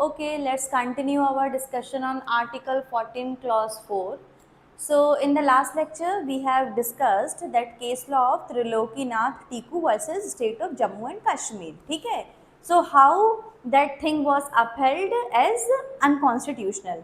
Okay, let's continue our discussion on Article 14, Clause 4. So, in the last lecture, we have discussed that case law of Trilokinath Tiku versus State of Jammu and Kashmir. Okay? So, how that thing was upheld as unconstitutional.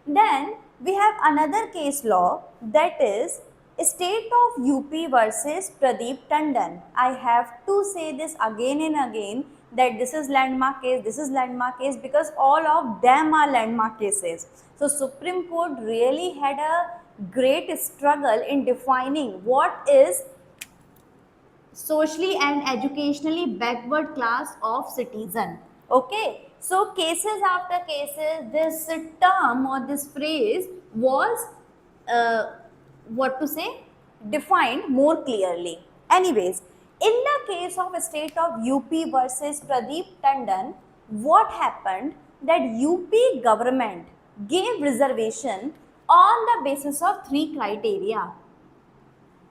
Then, we have another case law, that is State of UP versus Pradeep Tandon. I have to say this again and again that this is landmark case, this is landmark case, because all of them are landmark cases. So Supreme Court really had a great struggle in defining what is socially and educationally backward class of citizen. Okay, so cases after cases, this term or this phrase was what to say, defined more clearly. Anyways, in the case of state of UP versus Pradeep Tandon, what happened that UP government gave reservation on the basis of three criteria.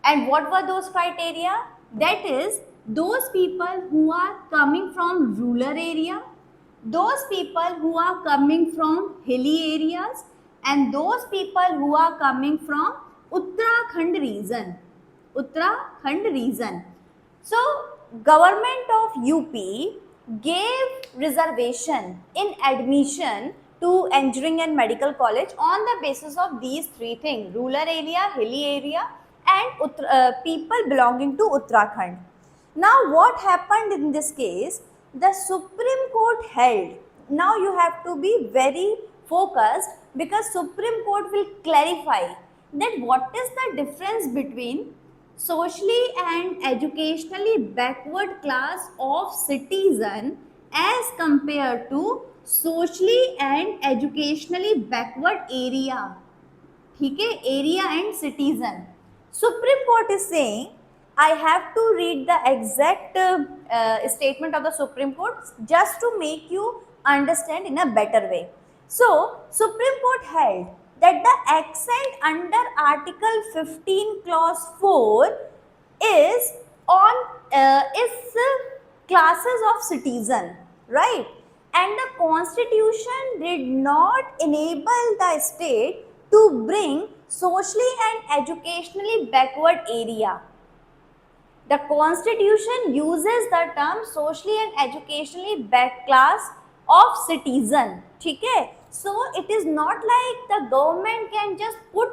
And what were those criteria? That is, those people who are coming from rural area, those people who are coming from hilly areas, and those people who are coming from Uttarakhand region. Uttarakhand region. So, government of UP gave reservation in admission to engineering and medical college on the basis of these three things: rural area, hilly area, and people belonging to Uttarakhand. Now, what happened in this case? The Supreme Court held. Now, you have to be very focused, because Supreme Court will clarify that what is the difference between socially and educationally backward class of citizen as compared to socially and educationally backward area. ठीक है, area and citizen. Supreme Court is saying, I have to read the exact statement of the Supreme Court just to make you understand in a better way. So, Supreme Court held that the accent under Article 15 Clause 4 is on classes of citizen, right? And the Constitution did not enable the state to bring socially and educationally backward area. The Constitution uses the term socially and educationally back class of citizen. ठीक है? So it is not like the government can just put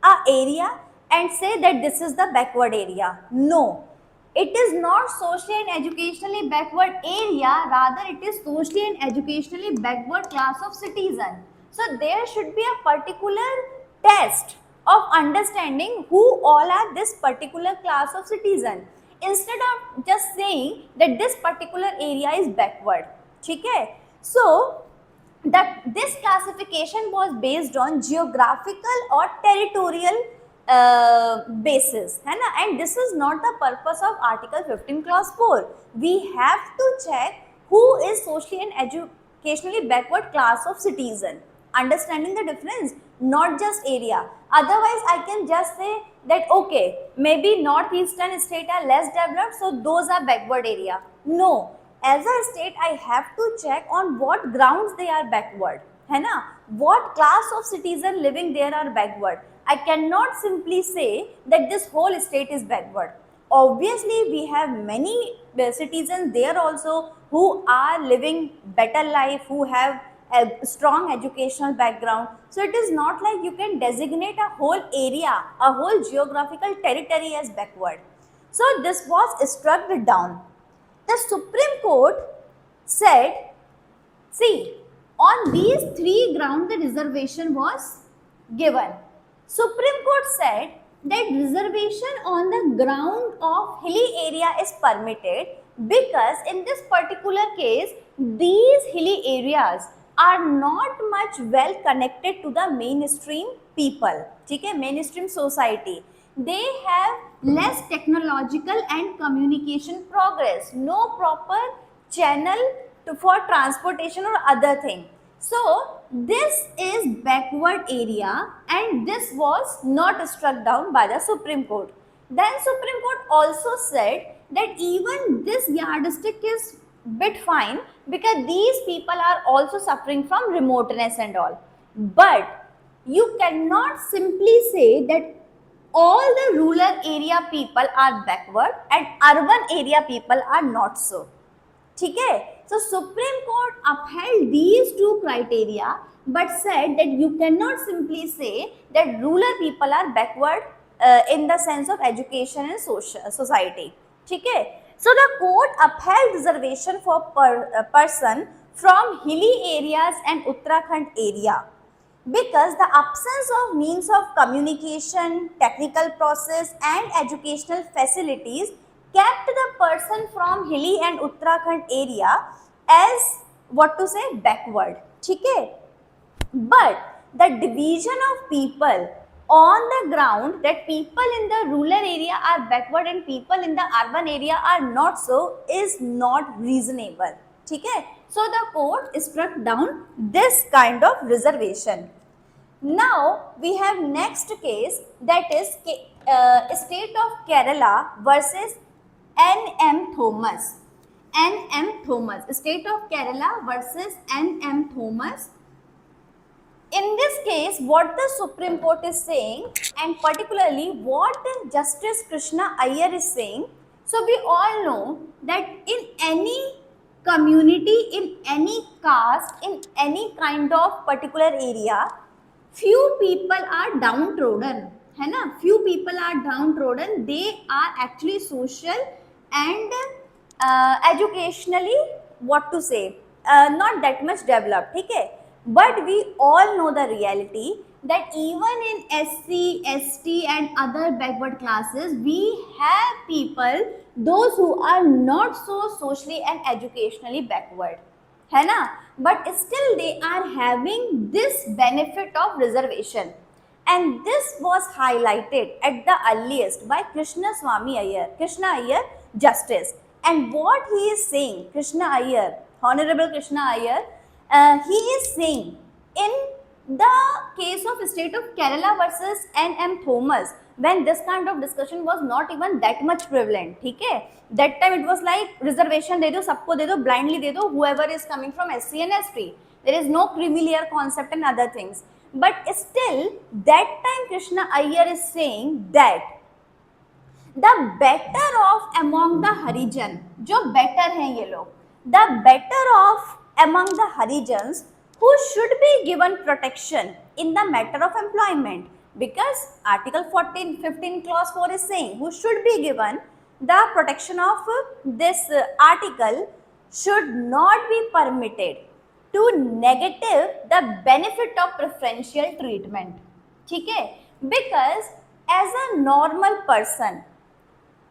a area and say that this is the backward area. No. It is not socially and educationally backward area, rather it is socially and educationally backward class of citizen. So there should be a particular test of understanding who all are this particular class of citizen, instead of just saying that this particular area is backward. ठीक है? So that this classification was based on geographical or territorial basis, है ना? And this is not the purpose of Article 15 Clause 4. We have to check who is socially and educationally backward class of citizen. Understanding the difference, not just area. Otherwise, I can just say that okay, maybe northeastern state are less developed, so those are backward area. No, as a state, I have to check on what grounds they are backward. है ना? What class of citizen living there are backward. I cannot simply say that this whole state is backward. Obviously, we have many citizens there also who are living better life, who have a strong educational background. So it is not like you can designate a whole area, a whole geographical territory as backward. So this was struck down. The Supreme Court said, see, on these three grounds the reservation was given. Supreme Court said that reservation on the ground of hilly area is permitted because in this particular case, these hilly areas are not much well connected to the mainstream people, ठीक है, mainstream society. They have less technological and communication progress, no proper channel for transportation or other thing. So this is backward area and this was not struck down by the Supreme Court. Then Supreme Court also said that even this yardstick is bit fine because these people are also suffering from remoteness and all. But you cannot simply say that all the rural area people are backward and urban area people are not so. ठीक है, so Supreme Court upheld these two criteria but said that you cannot simply say that rural people are backward in the sense of education and society. ठीक है, so the court upheld reservation for person from hilly areas and Uttarakhand area because the absence of means of communication, technical process and educational facilities kept the person from hilly and Uttarakhand area as what to say backward. ठीक है, but the division of people on the ground that people in the rural area are backward and people in the urban area are not so is not reasonable. ठीक है, so the court struck down this kind of reservation. Now we have next case, that is state of Kerala versus N.M. Thomas. N.M. Thomas, state of Kerala versus N.M. Thomas. In this case, what the Supreme Court is saying, and particularly what Justice Krishna Iyer is saying, so we all know that in any community, in any caste, in any kind of particular area, few people are downtrodden, है ना? Few people are downtrodden. They are actually social and educationally, what to say, not that much developed. ठीक है? But we all know the reality that even in SC, ST and other backward classes, we have people, those who are not so socially and educationally backward, है ना? But still they are having this benefit of reservation, and this was highlighted at the earliest by Krishna Iyer Justice. And what he is saying, Krishna Iyer, Honorable Krishna Iyer, he is saying in the case of state of Kerala versus N.M. Thomas, when this kind of discussion was not even that much prevalent, ठीक है? That time it was like reservation दे दो, सबको दे दो, blindly दे दो, whoever is coming from SC and ST. There is no creamy layer concept and other things. But still, that time Krishna Iyer is saying that the better off among the Harijan, जो better हैं ये लोग, the better off among the Harijans who should be given protection in the matter of employment, because Article 15 clause 4 is saying who should be given the protection of this article should not be permitted to negative the benefit of preferential treatment. ठीक है, because as a normal person,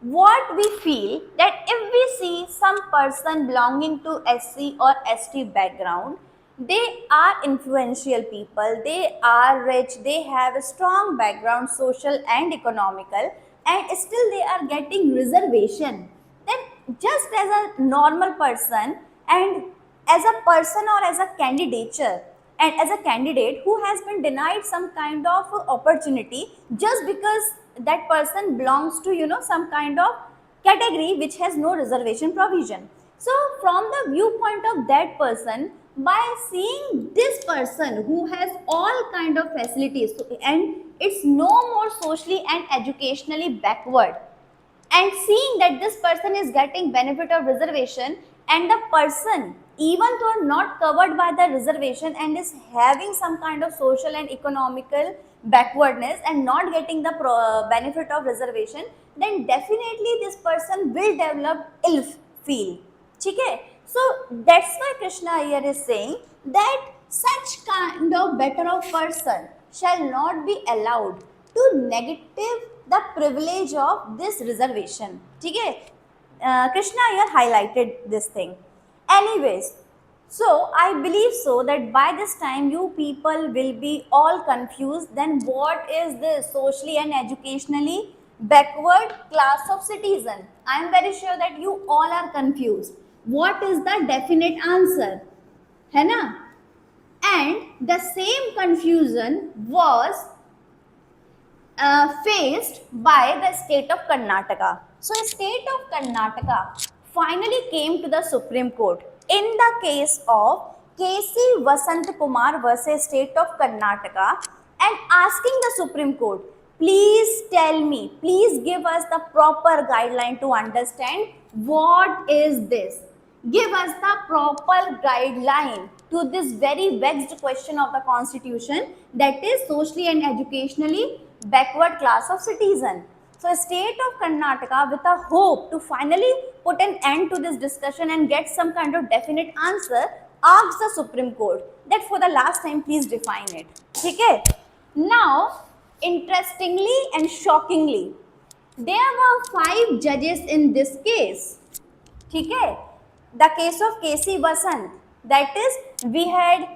what we feel that if we see some person belonging to SC or ST background, they are influential people, they are rich, they have a strong background, social and economical, and still they are getting reservation, then just as a normal person and as a person or as a candidature and as a candidate who has been denied some kind of opportunity just because that person belongs to some kind of category which has no reservation provision. So from the viewpoint of that person, by seeing this person who has all kind of facilities and it's no more socially and educationally backward, and seeing that this person is getting benefit of reservation and the person even though not covered by the reservation and is having some kind of social and economical backwardness and not getting the benefit of reservation, then definitely this person will develop ill feel. ठीक है, so that's why Krishna Iyer is saying that such kind of better off person shall not be allowed to negative the privilege of this reservation. ठीक है, Krishna Iyer highlighted this thing. Anyways, so I believe so that by this time you people will be all confused. Then what is this socially and educationally backward class of citizen? I am very sure that you all are confused. What is the definite answer? है ना? And the same confusion was faced by the state of Karnataka. So state of Karnataka finally came to the Supreme Court in the case of KC Vasant Kumar versus State of Karnataka, and asking the Supreme Court, please tell me, please give us the proper guideline to understand what is this. Give us the proper guideline to this very vexed question of the constitution, that is socially and educationally backward class of citizen. So state of Karnataka, with a hope to finally put an end to this discussion and get some kind of definite answer, asked the Supreme Court that for the last time please define it. Okay? Now, interestingly and shockingly, there were 5 judges in this case. Okay? The case of KC Vasant, that is, we had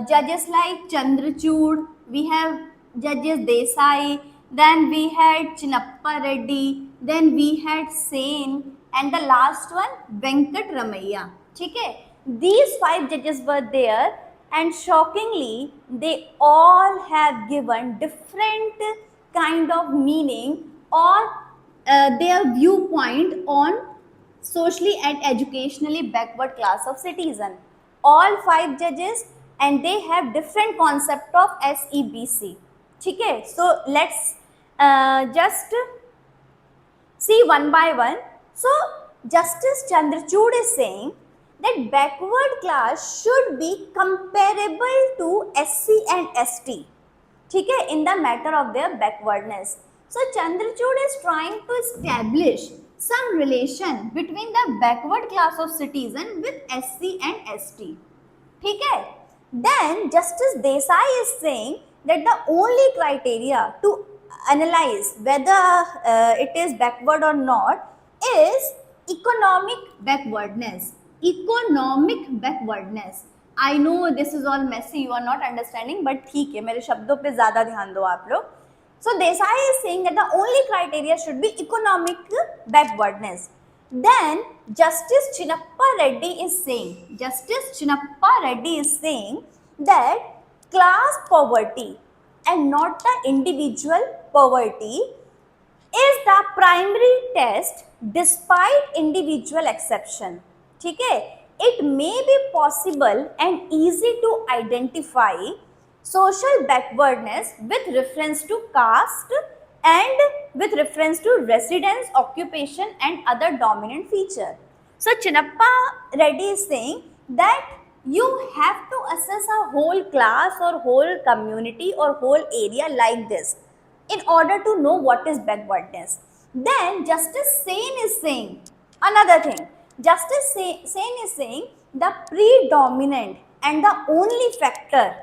judges like Chandrachud, we have judges Desai, then we had Chinnappa Reddy, then we had Sen, and the last one Venkat Ramaiah. Okay? These 5 judges were there, and shockingly, they all have given different kind of meaning or their viewpoint on socially and educationally backward class of citizen. All 5 judges, and they have different concept of SEBC. Okay? So let's just see one by one. So Justice Chandrachud is saying that backward class should be comparable to SC and ST, okay, in the matter of their backwardness. So Chandrachud is trying to establish some relation between the backward class of citizen with SC and ST. Okay? Then Justice Desai is saying that the only criteria to analyze whether it is backward or not is economic backwardness. Economic backwardness. I know this is all messy, you are not understanding, but ठीक है, मेरे शब्दों पे ज़्यादा ध्यान दो आप लोग. So Desai is saying that the only criteria should be economic backwardness. Then Justice Chinnappa Reddy is saying, that class poverty and not the individual poverty is the primary test despite individual exception. Okay? It may be possible and easy to identify social backwardness with reference to caste and with reference to residence, occupation and other dominant feature. So Chinnappa Reddy is saying that you have to assess a whole class or whole community or whole area like this in order to know what is backwardness. Then Justice Sen is saying another thing. Justice Sen is saying the predominant and the only factor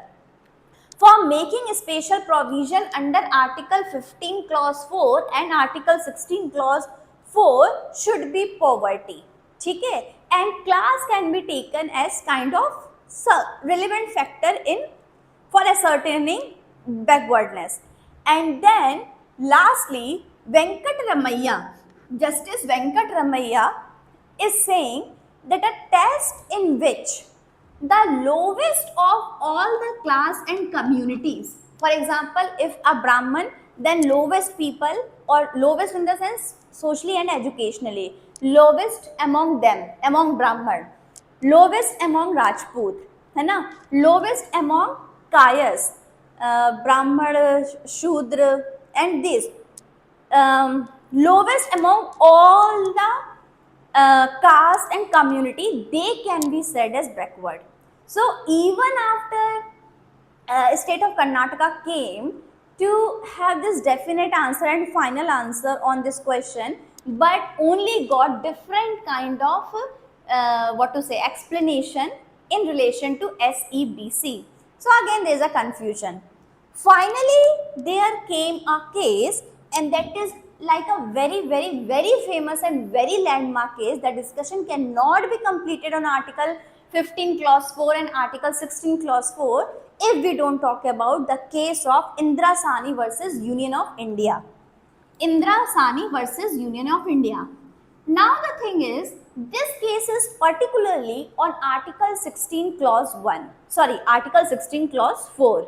for making a special provision under Article 15 Clause 4 and Article 16 Clause 4 should be poverty. Okay? And class can be taken as kind of relevant factor in for ascertaining backwardness. And then lastly, Venkat Ramaiah, Justice Venkat Ramaiah is saying that a test in which the lowest of all the class and communities, for example, if a Brahman, then lowest people, or lowest in the sense socially and educationally, lowest among them, among Brahman, lowest among Rajput, है ना, lowest among Kayas, Brahman, Shudra, and this, lowest among all the caste and community, they can be said as backward. So even after state of Karnataka came to have this definite answer and final answer on this question, but only got different kind of explanation in relation to SEBC. So again there is a confusion. Finally there came a case, and that is like a very famous and very landmark case. The discussion cannot be completed on Article 15 Clause 4 and Article 16 Clause 4 if we don't talk about the case of Indira Sahni versus Union of India. Indira Sahni versus Union of India. Now the thing is, this case is particularly on Article 16 Clause 4.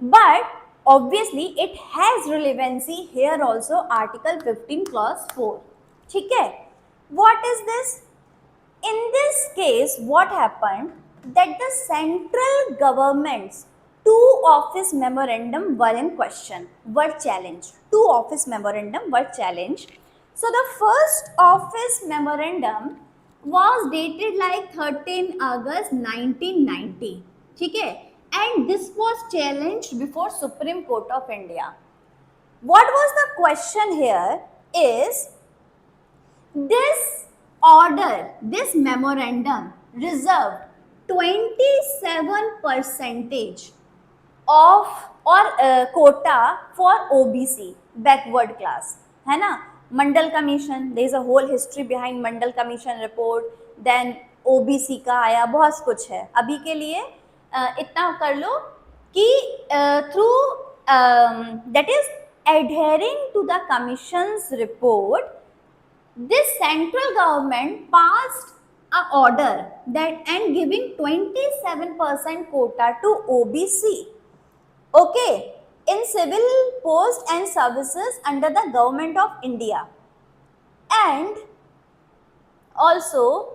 But obviously it has relevancy here also, Article 15 Clause 4. ठीक है? What is this? In this case, what happened that the central government's two office memorandum were in question, were challenged. Two office memorandum were challenged. So the first office memorandum was dated like 13 August 1990. ठीक है? And this was challenged before Supreme Court of India. What was the question here is, this order, this memorandum reserved 27 percentage of or quota for OBC, backward class, है ना? Mandal commission, there is a whole history behind Mandal commission report, then OBC का आया, बहुत कुछ है. अभी के लिए इतना कर लो कि through that is adhering to the commission's report, this central government passed an order that and giving 27% quota to OBC. Okay, in civil post and services under the government of India. And also,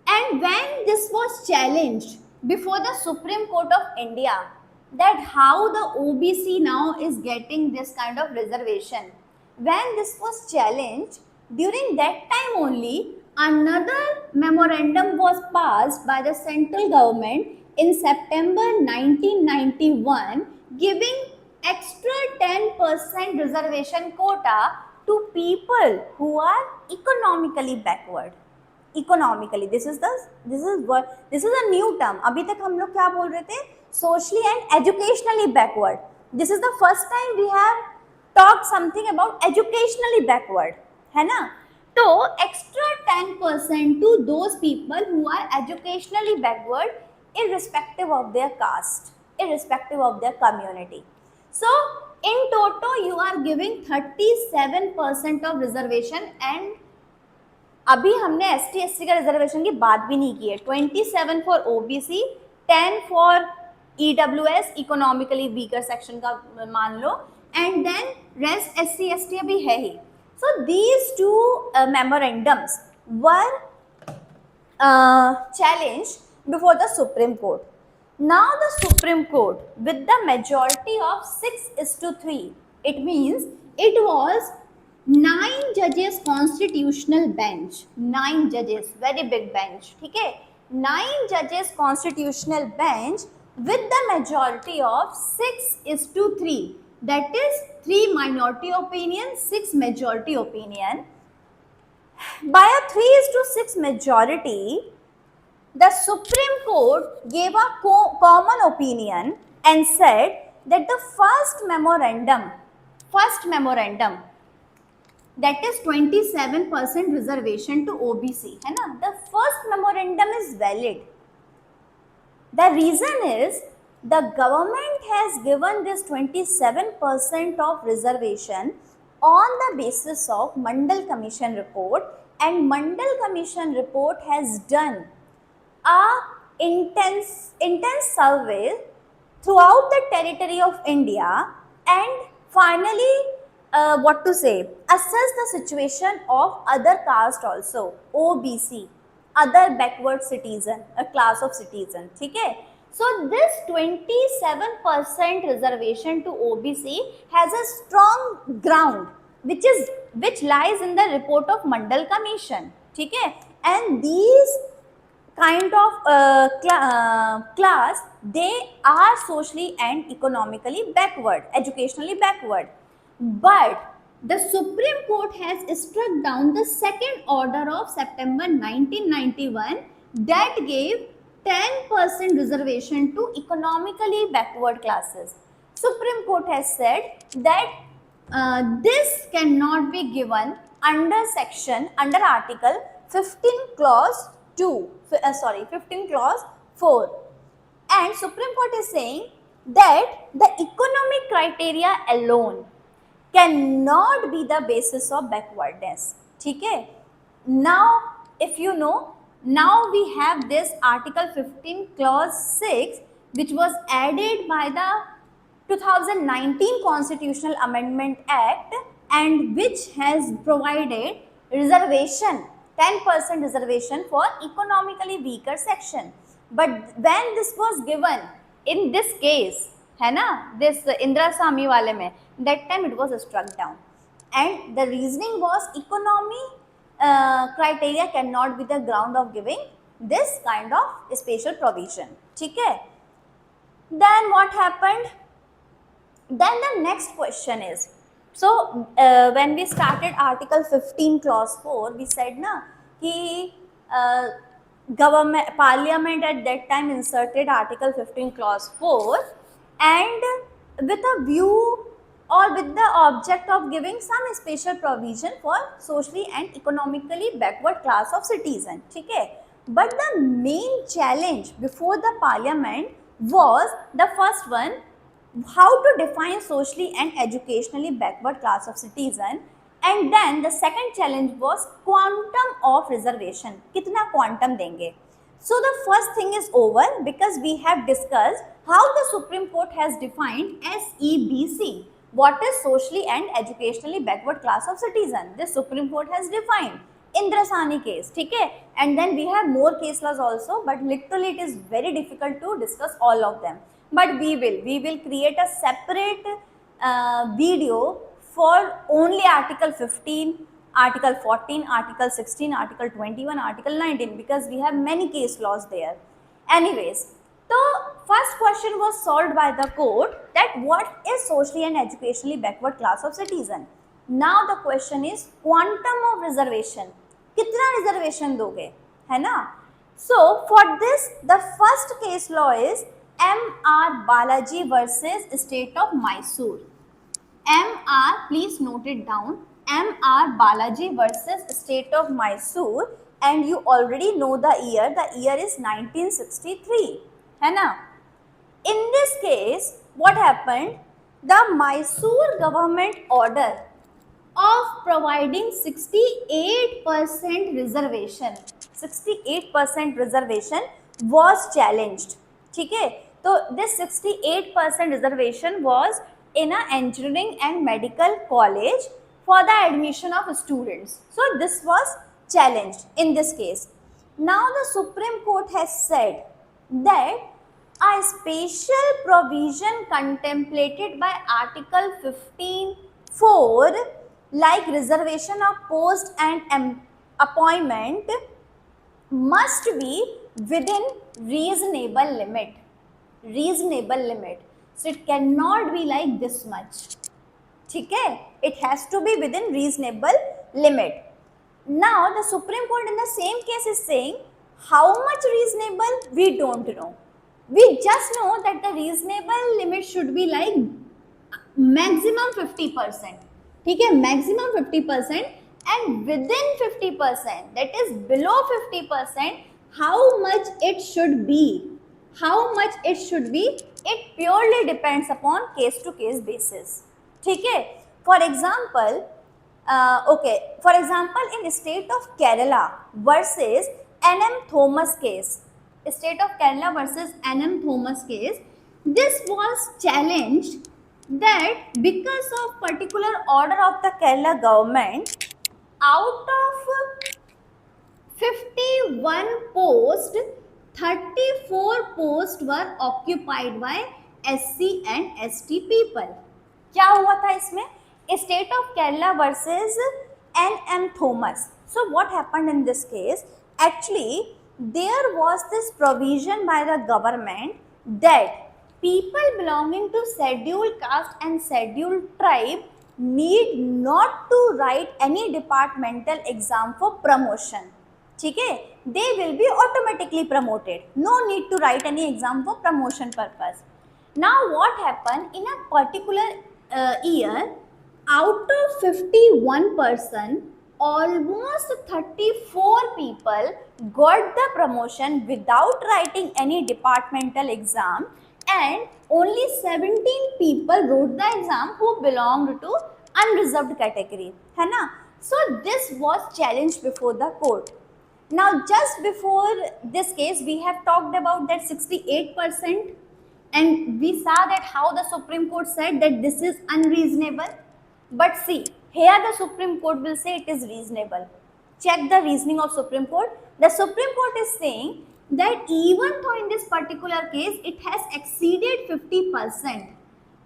and when this was challenged before the Supreme Court of India, that how the OBC now is getting this kind of reservation, when this was challenged, during that time only another memorandum was passed by the central government in September 1991, giving extra 10% reservation quota to people who are economically backward. Economically, this is a new term. अभी तक हम लोग क्या बोल रहे थे? Socially and educationally backward. This is the first time we have talk something about educationally backward, है ना? तो extra 10% to those people who are educationally backward irrespective of their caste, irrespective of their community. So in total you are giving 37% of reservation. And अभी हमने ST SC का reservation की बात भी नहीं की है. 27 for OBC, 10 for EWS, economically weaker section का मान लो, and then rest SC ST अभी है ही. So these two memorandums were challenged before the Supreme Court. Now the Supreme Court, with the majority of 6:3, it means it was 9 judges constitutional bench. 9 judges, very big bench. ठीक है? 9 judges constitutional bench with the majority of 6:3. That is 3 minority opinion, 6 majority opinion. By a 3:6 majority, the Supreme Court gave a common opinion and said that the first memorandum, that is 27% reservation to OBC, है ना? The first memorandum is valid. The reason is the government has given this 27% of reservation on the basis of Mandal Commission report, and Mandal Commission report has done a intense survey throughout the territory of India, and finally assess the situation of other caste also, OBC, other backward citizen, a class of citizen. ठीक है? So this 27% reservation to OBC has a strong ground which lies in the report of Mandal Commission. ठीक है? And these kind of class, they are socially and economically backward, educationally backward. But the Supreme Court has struck down the second order of September 1991 that gave 10% reservation to economically backward classes. Supreme Court has said that this cannot be given under Article 15 Clause 15 Clause 4. And Supreme Court is saying that the economic criteria alone cannot be the basis of backwardness. ठीक है? Now, if you know, now we have this Article 15 Clause 6, which was added by the 2019 Constitutional Amendment Act, and which has provided reservation, 10% reservation for economically weaker section. But when this was given in this case, है ना, this Indira Swamy वाले में, that time it was struck down, and the reasoning was economy criteria cannot be the ground of giving this kind of special provision. ठीक है? Then what happened? Then the next question is, so when we started Article 15 Clause 4, we said na कि government Parliament at that time inserted Article 15 Clause 4, and with a view or with the object of giving some special provision for socially and economically backward class of citizen. ठीक है? But the main challenge before the Parliament was the first one, how to define socially and educationally backward class of citizen, and then the second challenge was quantum of reservation, kitna quantum denge. So the first thing is over because we have discussed how the Supreme Court has defined SEBC, what is socially and educationally backward class of citizen. This Supreme Court has defined Indira Swamy case, ठीक है? And then we have more case laws also, but literally it is very difficult to discuss all of them. But we will create a separate video for only Article 15, Article 14, Article 16, Article 21, Article 19, because we have many case laws there. Anyways, the first question was solved by the court, that what is socially and educationally backward class of citizen. Now the question is quantum of reservation. कितना reservation दोगे, है ना? So for this, the first case law is M.R. Balaji versus State of Mysore. M.R. please note it down. M.R. Balaji versus State of Mysore, and you already know the year. The year is 1963, है ना? In this case, what happened? The Mysore government order of providing 68% reservation, 68% reservation was challenged. ठीक है? तो this 68% reservation was in an engineering and medical college for the admission of students. So this was challenged in this case. Now the Supreme Court has said that a special provision contemplated by Article 15(4), like reservation of post and appointment, must be within reasonable limit. Reasonable limit. So it cannot be like this much. ठीक है? It has to be within reasonable limit. Now the Supreme Court in the same case is saying how much reasonable, we don't know. We just know that the reasonable limit should be like maximum 50%. ठीक है? Maximum 50%, and within 50%, that is below 50%, how much it should be. How much it should be, it purely depends upon case to case basis. ठीक है? For example, for example, in state of Kerala versus N.M. Thomas case, state of Kerala versus N.M. Thomas case, this was challenged that because of particular order of the Kerala government, out of 51 posts, 34 posts were occupied by SC and ST people. क्या हुआ था इसमें? State of Kerala versus N.M. Thomas. So what happened in this case? Actually, there was this provision by the government that people belonging to scheduled caste and scheduled tribe need not to write any departmental exam for promotion. ठीक है? They will be automatically promoted. No need to write any exam for promotion purpose. Now what happened in a particular year, out of 51 person, almost 34 people got the promotion without writing any departmental exam, and only 17 people wrote the exam who belonged to unreserved category, है ना? So this was challenged before the court. Now just before this case, we have talked about that 68%, and we saw that how the Supreme Court said that this is unreasonable. But see, Here the Supreme Court will say it is reasonable. Check the reasoning of Supreme Court. The Supreme Court is saying that even though in this particular case it has exceeded 50%,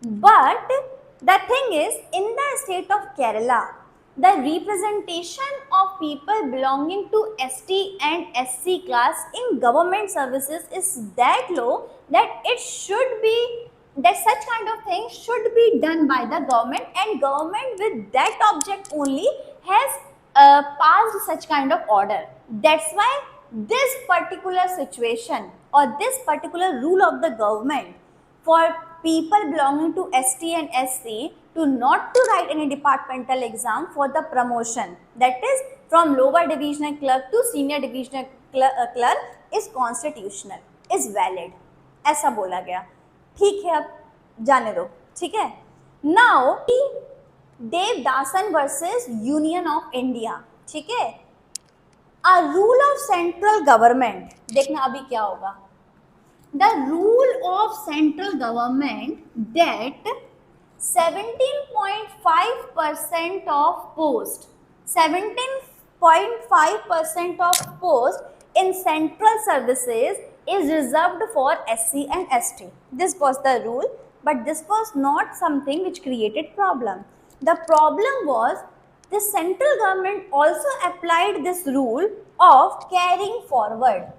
but the thing is, in the state of Kerala, the representation of people belonging to ST and SC class in government services is that low that it should be, that such kind of things should be done by the government, and government with that object only has passed such kind of order. That's why this particular situation or this particular rule of the government for people belonging to ST and SC to not to write any departmental exam for the promotion, that is from lower divisional clerk to senior divisional clerk, is constitutional, is valid. ऐसा बोला गया. ठीक है, अब जाने दो. ठीक है. Now Devadasan versus union of India. ठीक है. A rule of central government. देखना अभी क्या होगा. The rule of central government that 17.5% of post, 17.5% of post in central services is reserved for SC and ST. This was the rule, but this was not something which created problem. The problem was the central government also applied this rule of carrying forward.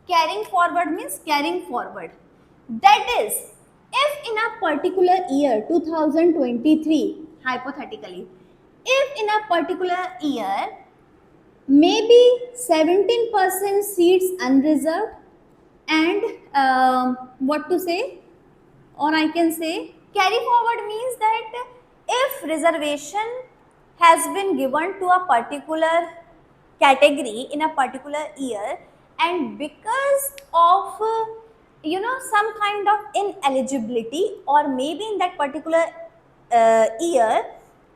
Carrying forward means carrying forward. That is, if in a particular year 2023, hypothetically, if in a particular year maybe 17% seats unreserved and what to say, or I can say carry forward means that if reservation has been given to a particular category in a particular year, and because of some kind of ineligibility, or maybe in that particular year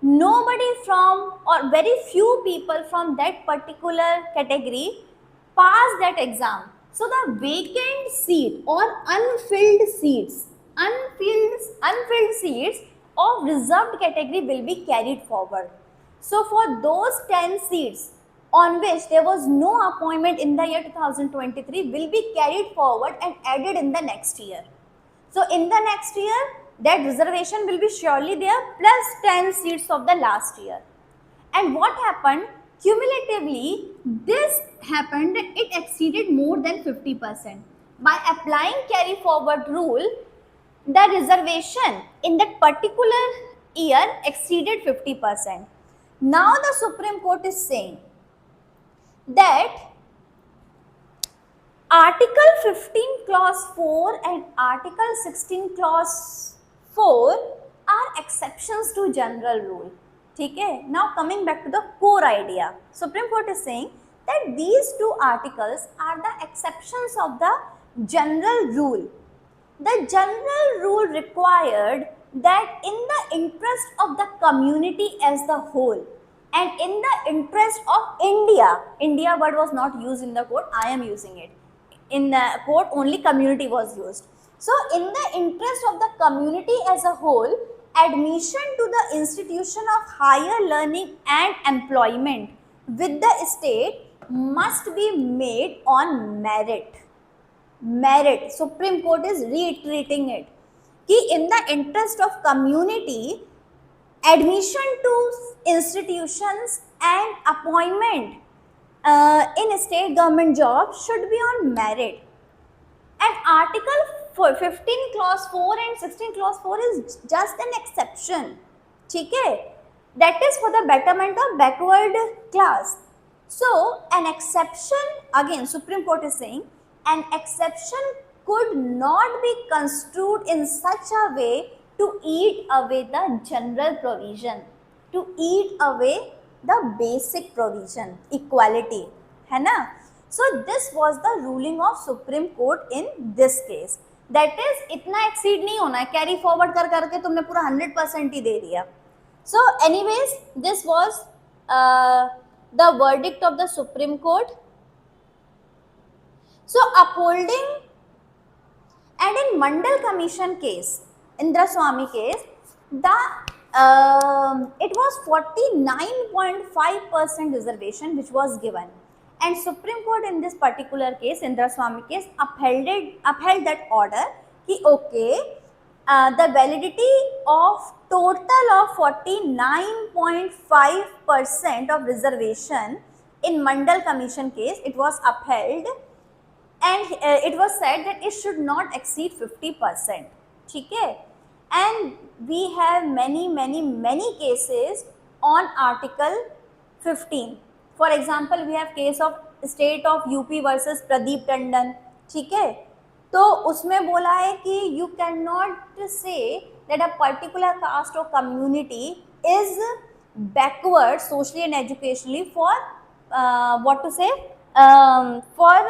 nobody from, or very few people from that particular category pass that exam, so the vacant seat or unfilled seats of reserved category will be carried forward. So for those 10 seats on which there was no appointment in the year 2023 will be carried forward and added in the next year. So in the next year, that reservation will be surely there plus 10 seats of the last year. And what happened? Cumulatively, this happened, it exceeded more than 50%. By applying carry forward rule, the reservation in that particular year exceeded 50%. Now the Supreme Court is saying that Article 15 clause 4 and Article 16 clause 4 are exceptions to general rule. ठीक है. Now coming back to the core idea, Supreme Court is saying that these two articles are the exceptions of the general rule. The general rule required that in the interest of the community as the whole and in the interest of India, India word was not used in the court, I am using it. In the court only community was used. So in the interest of the community as a whole, admission to the institution of higher learning and employment with the state must be made on merit. Merit. Supreme Court is reiterating it. Ki in the interest of community, admission to institutions and appointment in state government job should be on merit. And Article 15 clause 4 and 16 clause 4 is just an exception. ठीक है? That is for the betterment of backward class. So an exception, again Supreme Court is saying, an exception could not be construed in such a way to eat away the general provision, to eat away the basic provision, equality, है ना? So this was the ruling of Supreme Court in this case. That is, इतना exceed नहीं होना है, carry forward कर करके तुमने पूरा 100% ही दे दिया. So anyways, this was the verdict of the Supreme Court. So upholding, and in Mandal Commission case, Indra Swamy case, the it was 49.5% reservation which was given, and Supreme Court in this particular case, Indra Swamy case, upheld that order कि okay, the validity of total of 49.5% of reservation in Mandal Commission case, it was upheld, and it was said that it should not exceed 50%. ठीक है? And we have many cases on Article 15. For example, we have case of state of UP versus Pradeep Tandon. ठीक है? तो उसमें बोला है कि you cannot say that a particular caste or community is backward socially and educationally for what to say, for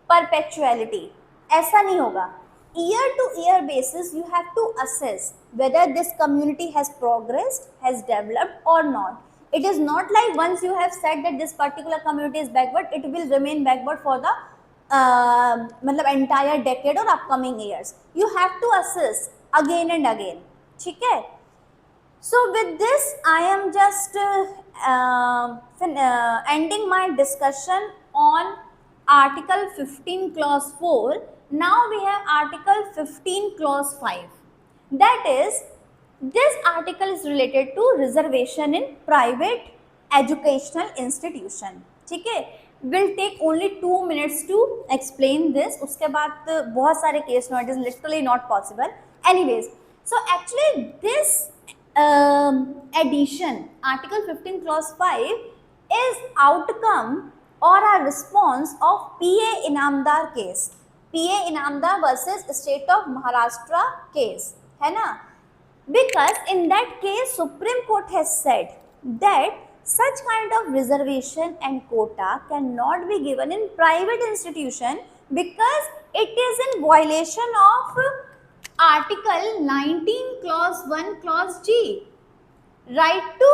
perpetuality. ऐसा नहीं होगा. Year to year basis you have to assess whether this community has progressed, has developed or not. It is not like once you have said that this particular community is backward, it will remain backward for the मतलब entire decade or upcoming years. You have to assess again and again. ठीक है? So with this I am just ending my discussion on Article 15 clause 4. Now we have Article 15 clause 5. That is, this article is related to reservation in private educational institution. ठीक है? Will take only 2 minutes to explain this. उसके बाद बहुत सारे case no, it is literally not possible. Anyways, so actually this addition, Article 15 clause 5 is outcome or a response of PA Inamdar case. PA Inamdar versus State of Maharashtra case, है ना? Because in that case, Supreme Court has said that such kind of reservation and quota cannot be given in private institution because it is in violation of Article 19 clause 1 clause G, right to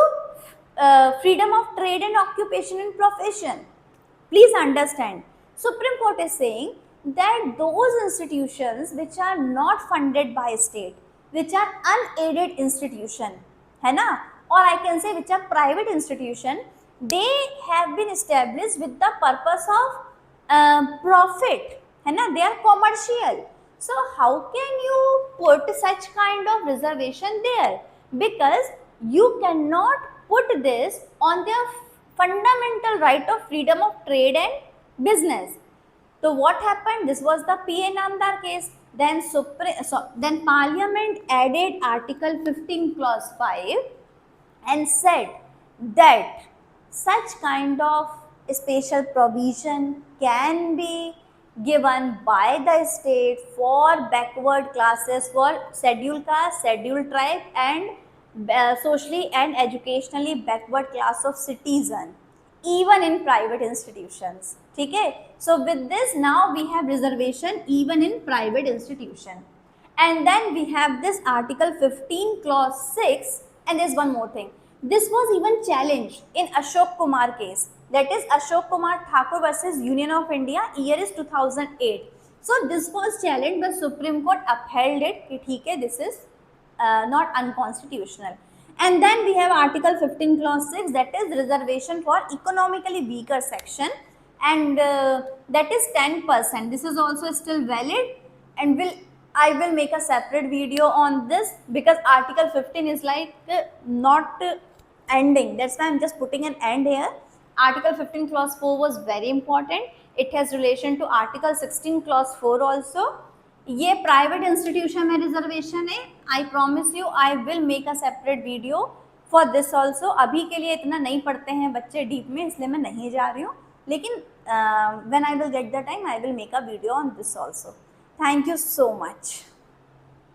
freedom of trade and occupation and profession. Please understand, Supreme Court is saying that those institutions which are not funded by state, which are unaided institution, है ना, or I can say which are private institution, they have been established with the purpose of profit, है ना, they are commercial. So how can you put such kind of reservation there? Because you cannot put this on their fundamental right of freedom of trade and business. So what happened? This was the P.A. Namdar case. Then Parliament added Article 15 clause 5 and said that such kind of special provision can be given by the state for backward classes, for scheduled caste, scheduled tribe and socially and educationally backward class of citizen, even in private institutions. ठीक है? So with this now we have reservation even in private institution. And then we have this Article 15 clause 6, and there's one more thing. This was even challenged in Ashok Kumar case. That is Ashok Kumar Thakur versus Union of India. Year is 2008. So this was challenged, but Supreme Court upheld it. कि ठीक है, this is not unconstitutional. And then we have Article 15 clause 6, that is reservation for economically weaker section, and that is 10%. This is also still valid, and I will make a separate video on this because Article 15 is like not ending. That's why I'm just putting an end here. Article 15 clause 4 was very important. It has relation to Article 16 clause 4 also. ये private institution में reservation है. I promise you I will make a separate video for this also. अभी के लिए इतना नहीं पढ़ते हैं बच्चे डीप में, इसलिए मैं नहीं जा रही हूँ, लेकिन when I will get the time I will make a video on this also. Thank you so much.